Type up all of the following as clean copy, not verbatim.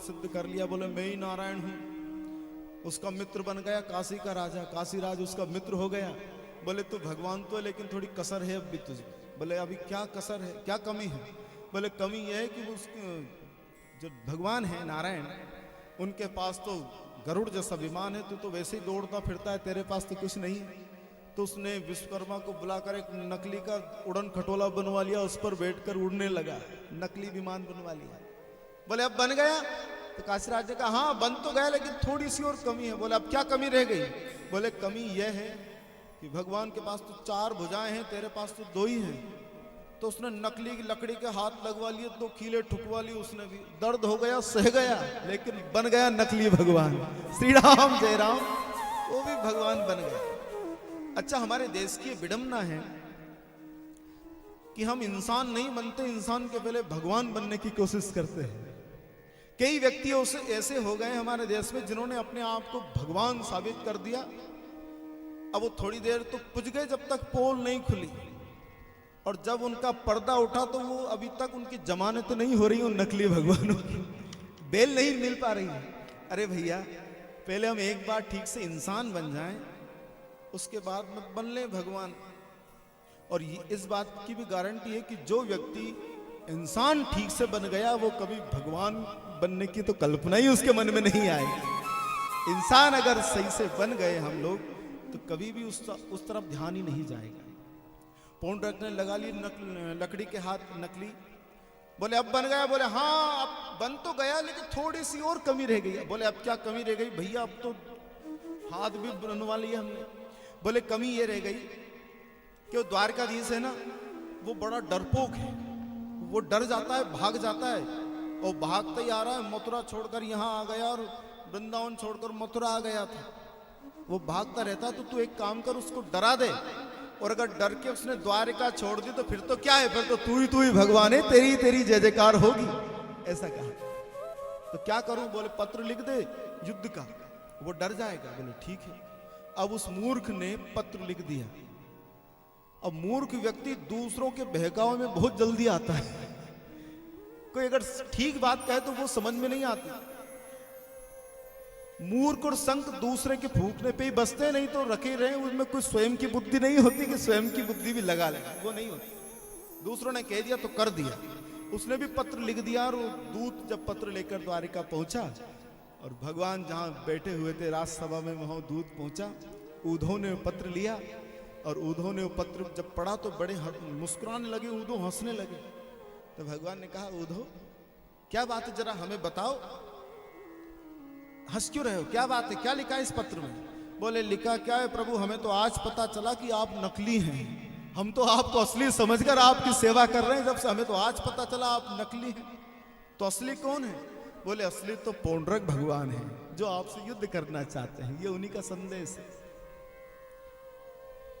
सिद्ध कर लिया, बोले मैं ही नारायण हूं। उसका मित्र बन गया काशी का राजा, काशी राज उसका मित्र हो गया। बोले तू भगवान तो है लेकिन थोड़ी कसर है अब भी तुझे। बोले अभी क्या कसर है, क्या कमी है? बोले कमी यह है कि उसके जो भगवान है नारायण, उनके पास तो गरुड़ जैसा विमान है, तू तो वैसे ही दौड़ता फिरता है, तेरे पास तो कुछ नहीं है। तो उसने विश्वकर्मा को बुलाकर एक नकली का उड़न खटोला बनवा लिया, उस पर बैठकर उड़ने लगा, नकली विमान बनवा लिया। बोले अब बन गया? तो काशीराज ने कहा हाँ बन तो गया लेकिन थोड़ी सी और कमी है। बोले अब क्या कमी रह गई? बोले कमी यह है कि भगवान के पास तो 4 भुजाएं हैं, तेरे पास तो 2 ही हैं। तो उसने नकली की लकड़ी के हाथ लगवा लिए, 2 कीले ठुकवा लिए, उसने भी दर्द हो गया, सह गया, लेकिन बन गया नकली भगवान। श्री राम जय राम, वो भी भगवान बन गया। अच्छा, हमारे देश की विडंबना है कि हम इंसान नहीं बनते, इंसान के पहले भगवान बनने की कोशिश करते हैं। कई व्यक्ति ऐसे हो गए हमारे देश में जिन्होंने अपने आप को भगवान साबित कर दिया। अब वो थोड़ी देर तो पुज गए जब तक पोल नहीं खुली, और जब उनका पर्दा उठा तो वो अभी तक उनकी जमानत तो नहीं हो रही, उन नकली भगवानों की बेल नहीं मिल पा रही है। अरे भैया, पहले हम एक बार ठीक से इंसान बन जाएं, उसके बाद में बन ले भगवान। और इस बात की भी गारंटी है कि जो व्यक्ति इंसान ठीक से बन गया वो कभी भगवान बनने की तो कल्पना ही उसके मन में नहीं आएगी। इंसान अगर सही से बन गए हम लोग तो कभी भी उस तरफ ध्यान ही नहीं जाएगा। पौंड्रक ने लगा ली लकड़ी के हाथ नकली। बोले अब बन गया? बोले हाँ अब बन तो गया लेकिन थोड़ी सी और कमी रह गई। बोले अब क्या कमी रह गई? भैया अब तो हाथ भी बनवा लिया हमने। बोले कमी ये रह गई कि वो द्वारकाधीश है ना, वो बड़ा डरपोक है, वो डर जाता है, भाग जाता है, और भागता ही आ रहा है, मथुरा छोड़कर यहाँ आ गया और वृंदावन छोड़कर मथुरा आ गया था। वो भागता रहता, तो तू एक काम कर, उसको डरा दे, और अगर डर के उसने द्वारका छोड़ दी तो फिर तो क्या है, फिर तो तू ही भगवान है, तेरी तेरी जय जयकार होगी, ऐसा कहा। तो क्या करूं? बोले पत्र लिख दे युद्ध का, वो डर जाएगा। बोले ठीक है। अब उस मूर्ख ने पत्र लिख दिया। अब मूर्ख व्यक्ति दूसरों के बहकावे में बहुत जल्दी आता है। कोई अगर ठीक बात कहे तो वो समझ में नहीं आती। मूर्ख और संत दूसरे के फूकने पे ही बसते, नहीं तो रखे रहे, उसमें कोई स्वयं की बुद्धि नहीं होती कि स्वयं की बुद्धि भी लगा ले, वो नहीं होती। दूसरों ने कह दिया तो कर दिया। उसने भी पत्र लिख दिया, और वो दूत जब पत्र लेकर द्वारिका पहुंचा और भगवान जहां बैठे हुए थे राजसभा में, वहां दूत पहुंचा। उद्धव ने पत्र लिया, और उद्धव ने वो पत्र जब पढ़ा तो बड़े मुस्कुराने लगे, उद्धव हंसने लगे। तो भगवान ने कहा उद्धव क्या बात है, जरा हमें बताओ, हंस क्यों रहे हो, क्या बात है, क्या लिखा है इस पत्र में? बोले लिखा क्या है प्रभु, हमें तो आज पता चला कि आप नकली हैं। हम तो आपको असली समझकर आपकी सेवा कर रहे हैं, जब से हमें तो आज पता चला आप नकली हैं। तो असली कौन है? बोले असली तो पौंड्रक भगवान है, जो आपसे युद्ध करना चाहते हैं, ये उन्हीं का संदेश है।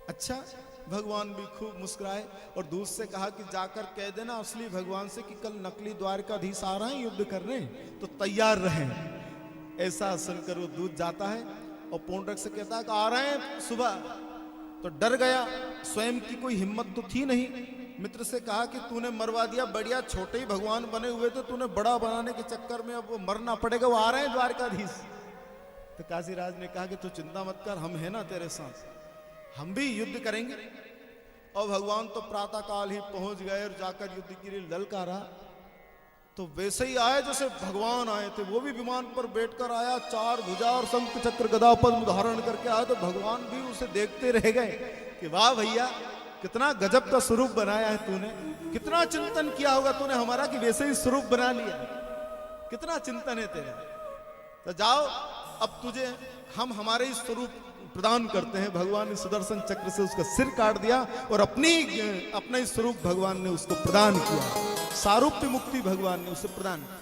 अच्छा, भगवान भी खूब मुस्कुराए और दूत से कहा कि जाकर कह देना असली भगवान से कि कल नकली द्वारकाधीश आ रहे हैं युद्ध करने, तो तैयार रहें। ऐसा सुनकर वो दूत जाता है और पौंड्रक से कहता है कि आ रहे हैं सुबह। तो डर गया, स्वयं की कोई हिम्मत तो थी नहीं। मित्र से कहा कि तूने मरवा दिया, बढ़िया छोटे ही भगवान बने हुए थे, तूने बड़ा बनाने के चक्कर में अब वो मरना पड़ेगा, वो आ रहे हैं द्वारकाधीश। तो काशीराज ने कहा कि तू चिंता मत कर, हम है ना तेरे साथ, हम भी युद्ध करेंगे। और भगवान तो प्रातः काल ही पहुंच गए और जाकर युद्ध के लिए ललकारा। तो वैसे ही आए जैसे भगवान आए थे, वो भी विमान पर बैठकर आया, 4 भुजा और शंख चक्र गदा पद्म धारण करके आया। तो भगवान भी उसे देखते रह गए कि वाह भैया, कितना गजब का स्वरूप बनाया है तूने, कितना चिंतन किया होगा तूने हमारा कि वैसे ही स्वरूप बना लिया, कितना चिंतन है तेरा। तो जाओ, अब तुझे हम हमारे ही स्वरूप प्रदान करते हैं। भगवान ने सुदर्शन चक्र से उसका सिर काट दिया और अपना ही स्वरूप भगवान ने उसको प्रदान किया। सारूप्य मुक्ति भगवान ने उसे प्रदान की।